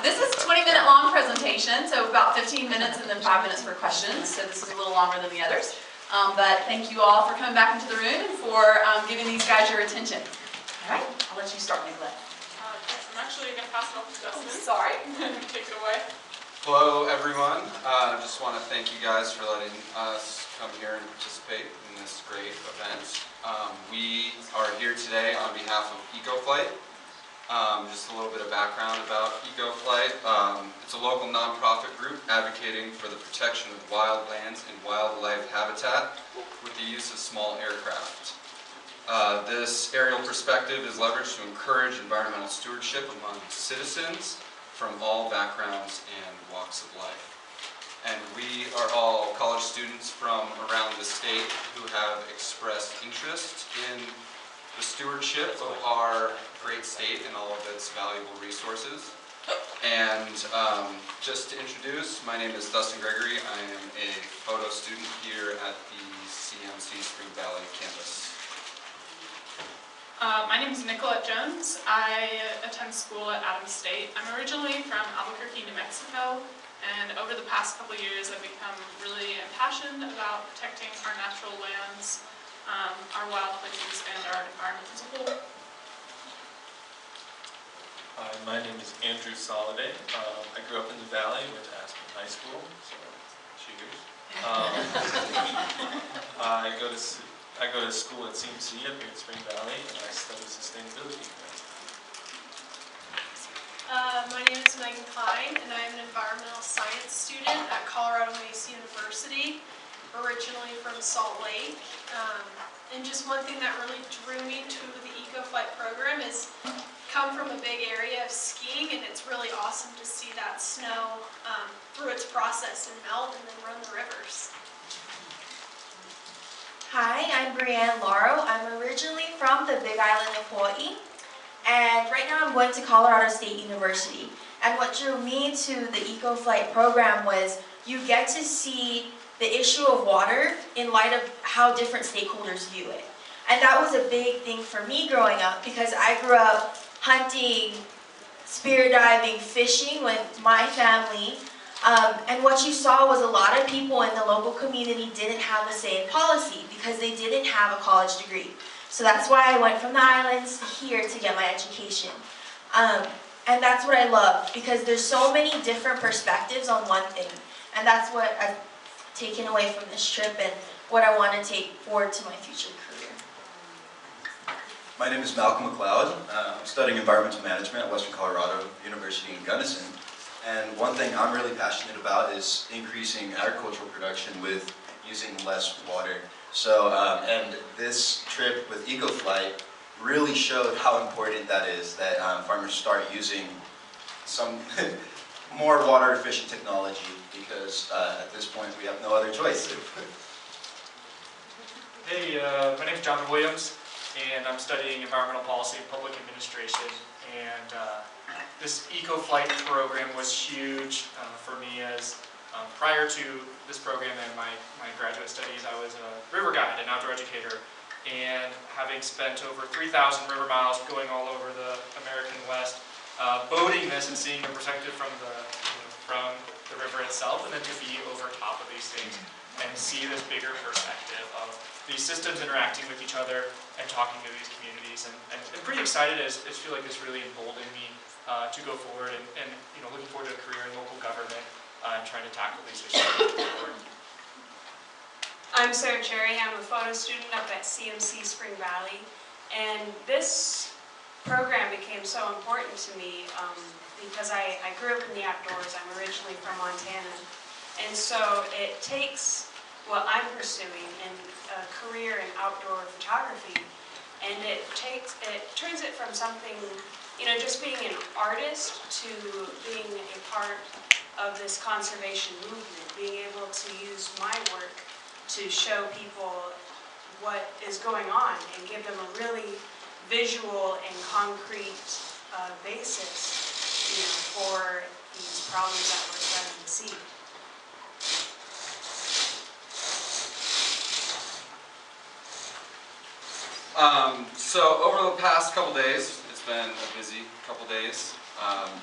This is a 20-minute long presentation, so about 15 minutes and then 5 minutes for questions. So this is a little longer than the others. But thank you all for coming back into the room and for giving these guys your attention. All right, I'll let you start, Nicolette. Yes, I'm actually going to pass it off to Dustin. Sorry. Take it away. Hello, everyone. I just want to thank you guys for letting us come here and participate in this great event. We are here today on behalf of EcoFlight. Just a little bit of background about EcoFlight. It's a local nonprofit group advocating for the protection of wildlands and wildlife habitat with the use of small aircraft. This aerial perspective is leveraged to encourage environmental stewardship among citizens from all backgrounds and walks of life. And we are all college students from around the state who have expressed interest in the stewardship of our great state and all of its valuable resources. And just to introduce, my name is Dustin Gregory. I am a photo student here at the CMC Spring Valley campus. My name is Nicolette Jones. I attend school at Adams State. I'm originally from Albuquerque, New Mexico, and over the past couple of years I've become really impassioned about protecting our natural lands, our wildlands, and our environment as a whole. Hi, my name is Andrew Soliday. I grew up in the Valley, went to Aspen High School, so cheers. I go to school at CMC up here in Spring Valley, and I study sustainability. My name is Meghan Cline, and I am an environmental science student at Colorado Mesa University, originally from Salt Lake. And just one thing that really drew me to the EcoFlight program is come from a big area of skiing, and it's really awesome to see that snow through its process and melt and then run the rivers. Hi, I'm Brianne Lauro. I'm originally from the Big Island of Hawaii, and right now I'm going to Colorado State University. And what drew me to the EcoFlight program was you get to see the issue of water in light of how different stakeholders view it. And that was a big thing for me growing up because I grew up hunting, spear diving, fishing with my family. And what you saw was a lot of people in the local community didn't have a say in policy because they didn't have a college degree. So that's why I went from the islands here to get my education. And that's what I love because there's so many different perspectives on one thing. And that's what I've taken away from this trip and what I want to take forward to my future career. My name is Macleod. I'm studying environmental management at Western Colorado University in Gunnison. And one thing I'm really passionate about is increasing agricultural production with using less water. So, and this trip with EcoFlight really showed how important that is, that farmers start using some more water efficient technology because at this point we have no other choice. Hey, my name is Jonathan Williams, and I'm studying environmental policy and public administration. And this EcoFlight program was huge for me as prior to this program and my graduate studies, I was a river guide, an outdoor educator. And having spent over 3,000 river miles going all over the American West, boating this and seeing the perspective from the river itself, and then to be over top of these things and see this bigger perspective of these systems interacting with each other and talking to these communities. And I'm pretty excited as I feel like this really emboldened me to go forward and looking forward to a career in local government and trying to tackle these issues forward. I'm Sarah Cherry. I'm a photo student up at CMC Spring Valley, and this program became so important to me because I grew up in the outdoors. I'm originally from Montana, and so it takes what I'm pursuing in a career in outdoor photography, and it turns it from something, just being an artist to being a part of this conservation movement, being able to use my work to show people what is going on and give them a really visual and concrete basis, for these problems that we're starting to see. So over the past couple days, it's been a busy couple days.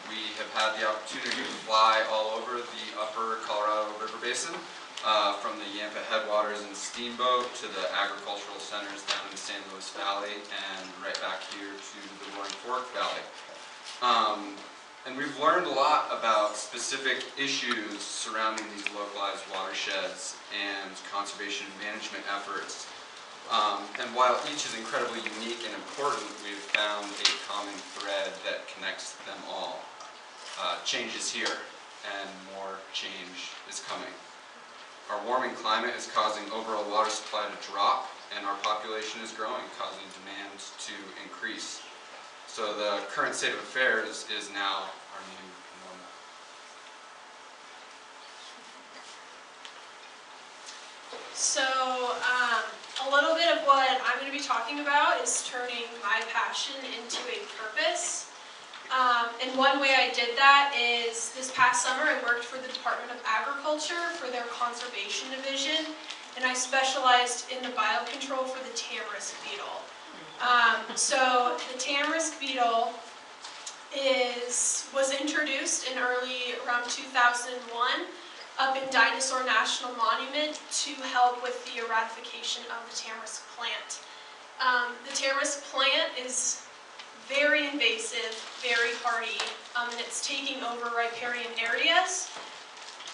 We have had the opportunity to fly all over the upper Colorado River Basin, from the Yampa headwaters and Steamboat to the agricultural centers down in the San Luis Valley and right back here to the Roaring Fork Valley. And we've learned a lot about specific issues surrounding these localized watersheds and conservation management efforts. And while each is incredibly unique and important, we've found a common thread that connects them all. Change is here, and more change is coming. Our warming climate is causing overall water supply to drop, and our population is growing, causing demand to increase. So the current state of affairs is now our new normal. So, a little bit of what I'm going to be talking about is turning my passion into a purpose. And one way I did that is this past summer I worked for the Department of Agriculture for their conservation division, and I specialized in the biocontrol for the tamarisk beetle. So the tamarisk beetle was introduced in around 2001 up in Dinosaur National Monument to help with the eradication of the tamarisk plant. The tamarisk plant is very invasive, very hardy, and it's taking over riparian areas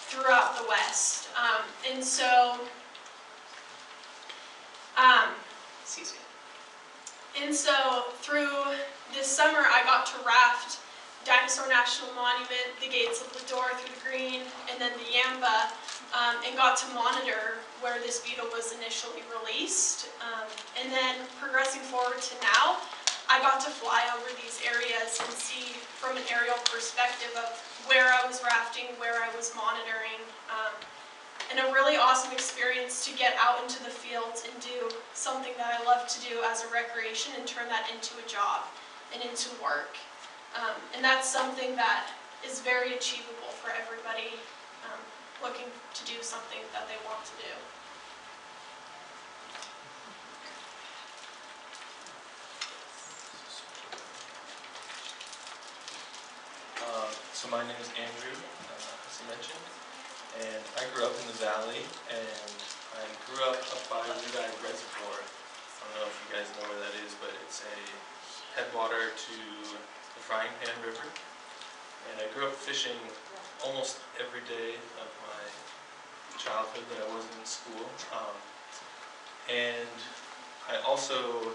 throughout the West. Excuse me. And so through this summer, I got to raft Dinosaur National Monument, the gates of Lauro through the green, and then the Yampa, and got to monitor where this beetle was initially released. And then progressing forward to now, I got to fly over these areas and see from an aerial perspective of where I was rafting, where I was monitoring, and a really awesome experience to get out into the fields and do something that I love to do as a recreation and turn that into a job and into work. And that's something that is very achievable for everybody looking to do something that they want to do. So my name is Andrew, as I mentioned, and I grew up in the valley, and I grew up by Soliday Reservoir. I don't know if you guys know where that is, but it's a headwater to the Frying Pan River. And I grew up fishing almost every day of my childhood that I wasn't in school. And I also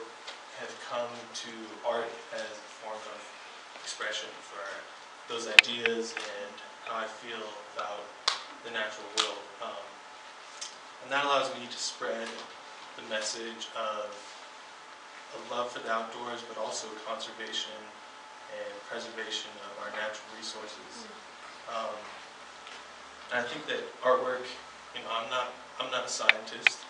have come to art as a form of expression for those ideas and how I feel about the natural world. And that allows me to spread the message of a love for the outdoors, but also conservation and preservation of our natural resources. And I think that artwork, I'm not a scientist,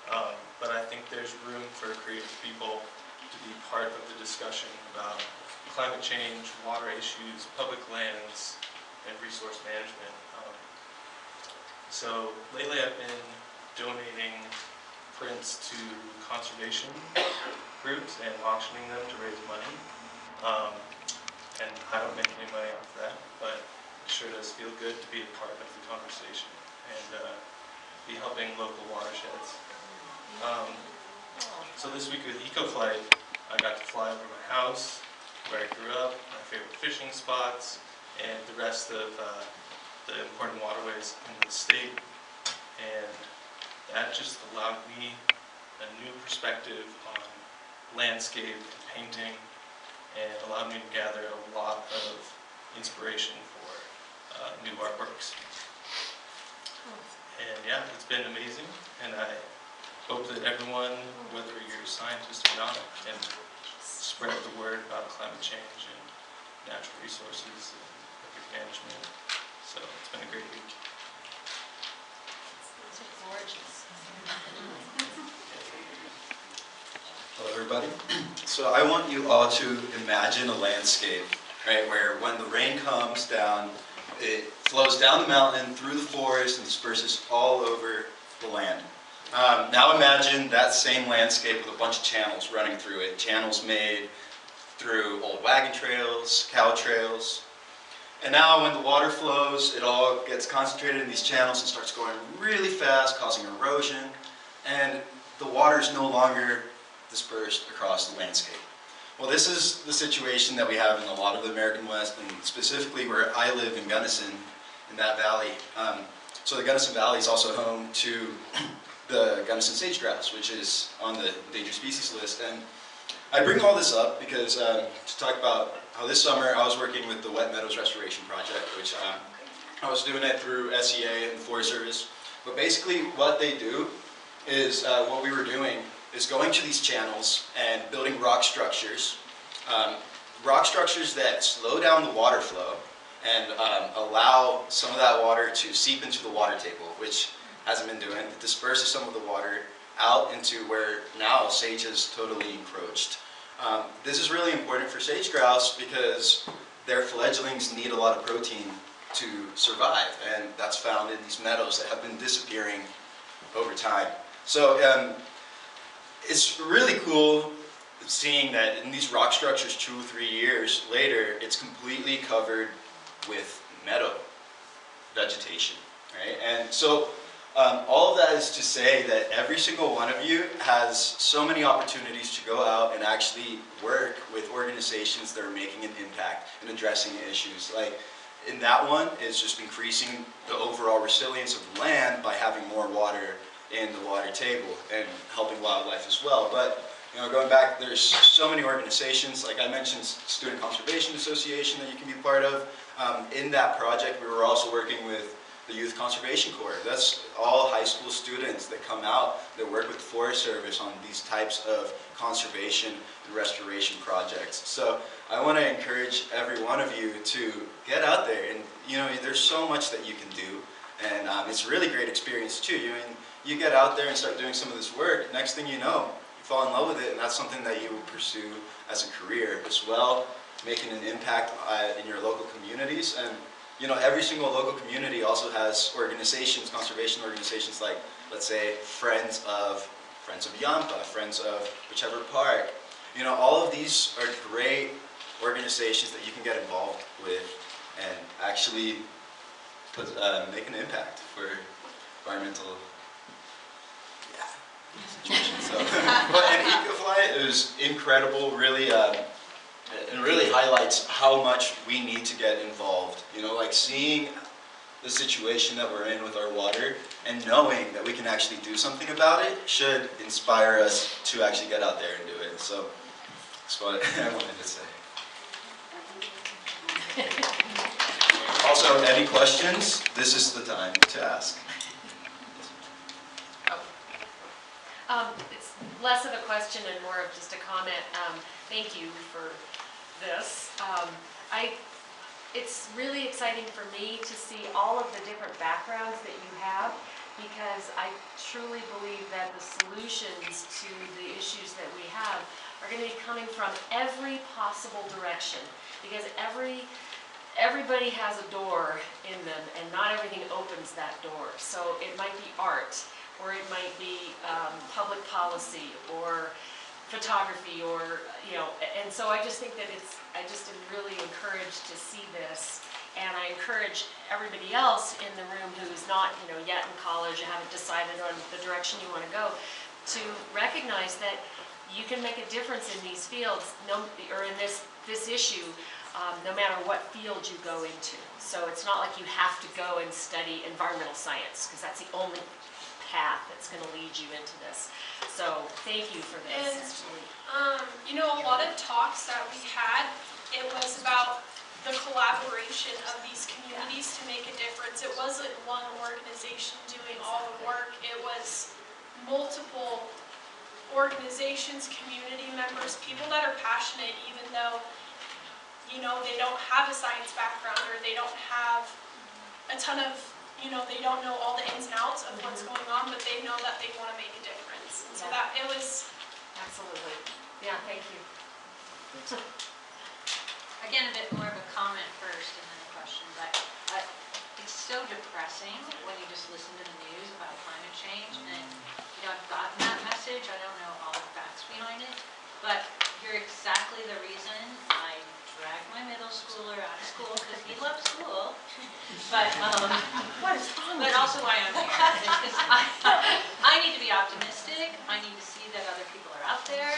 but I think there's room for creative people to be part of the discussion about climate change, water issues, public lands, and resource management. So lately I've been donating prints to conservation groups and auctioning them to raise money. And I don't make any money off that, but it sure does feel good to be a part of the conversation and be helping local watersheds. So this week with EcoFlight, I got to fly over my house, where I grew up, my favorite fishing spots, and the rest of the important waterways in the state. And that just allowed me a new perspective on landscape and painting, and allowed me to gather a lot of inspiration for new artworks. And yeah, it's been amazing, and I hope that everyone, whether you're a scientist or not, can spread the word about climate change and natural resources and public management. So it's been a great week. Hello everybody. So I want you all to imagine a landscape, right, where when the rain comes down, it flows down the mountain, through the forest, and disperses all over the land. Now imagine that same landscape with a bunch of channels running through it. Channels made through old wagon trails, cow trails. And now when the water flows, it all gets concentrated in these channels and starts going really fast, causing erosion, and the water is no longer dispersed across the landscape. Well, this is the situation that we have in a lot of the American West, and specifically where I live in Gunnison, in that valley. So the Gunnison Valley is also home to the Gunnison sage-grouse, which is on the endangered species list. And I bring all this up because to talk about how this summer I was working with the Wet Meadows Restoration Project, which I was doing it through SEA and the Forest Service. But basically what they do is, what we were doing is going to these channels and building rock structures that slow down the water flow and allow some of that water to seep into the water table, which hasn't been doing. It disperses some of the water out into where now sage has totally encroached. This is really important for sage grouse because their fledglings need a lot of protein to survive, and that's found in these meadows that have been disappearing over time. So it's really cool seeing that in these rock structures 2 or 3 years later, it's completely covered with meadow vegetation, right? And so all of that is to say that every single one of you has so many opportunities to go out and actually work with organizations that are making an impact and addressing issues. Like in that one, it's just increasing the overall resilience of the land by having more water in the water table and helping wildlife as well. But going back, there's so many organizations. Like I mentioned, Student Conservation Association that you can be part of. In that project, we were also working with the Youth Conservation Corps. That's all high school students that come out that work with the Forest Service on these types of conservation and restoration projects. So I want to encourage every one of you to get out there, and there's so much that you can do, and it's a really great experience too. You get out there and start doing some of this work, next thing you know, you fall in love with it, and that's something that you will pursue as a career as well, making an impact in your local communities. And every single local community also has organizations, conservation organizations, like, let's say, Friends of Yampa, Friends of whichever park. All of these are great organizations that you can get involved with and actually make an impact for environmental situations. So, and EcoFlight, it was incredible, really. It really highlights how much we need to get involved. Like seeing the situation that we're in with our water and knowing that we can actually do something about it should inspire us to actually get out there and do it. So that's what I wanted to say. Also, any questions? This is the time to ask. It's less of a question and more of just a comment. Thank you for this. It's really exciting for me to see all of the different backgrounds that you have, because I truly believe that the solutions to the issues that we have are going to be coming from every possible direction, because everybody has a door in them and not everything opens that door. So it might be art, or it might be public policy, or photography, or and so I just think that I just am really encouraged to see this, and I encourage everybody else in the room who's not yet in college and haven't decided on the direction you want to go, to recognize that you can make a difference in these fields, or in this issue, no matter what field you go into. So it's not like you have to go and study environmental science, because that's the only path that's going to lead you into this. So thank you for this. And a lot of talks that we had, it was about the collaboration of these communities to make a difference. It wasn't one organization doing all the work. It was multiple organizations, community members, people that are passionate, even though they don't have a science background, or they don't have a ton of they don't know all the ins and outs of what's going on, but they know that they want to make a difference. And so that it was... Absolutely. Yeah, thank you. Again, a bit more of a comment first and then a question, but it's so depressing when you just listen to the news about climate change, and I've gotten that message. I don't know all the facts behind it, but you're exactly the reason I dragged my middle schooler out of school, because he loves school. But, but also why I'm here, is because I need to be optimistic, I need to see that other people are out there.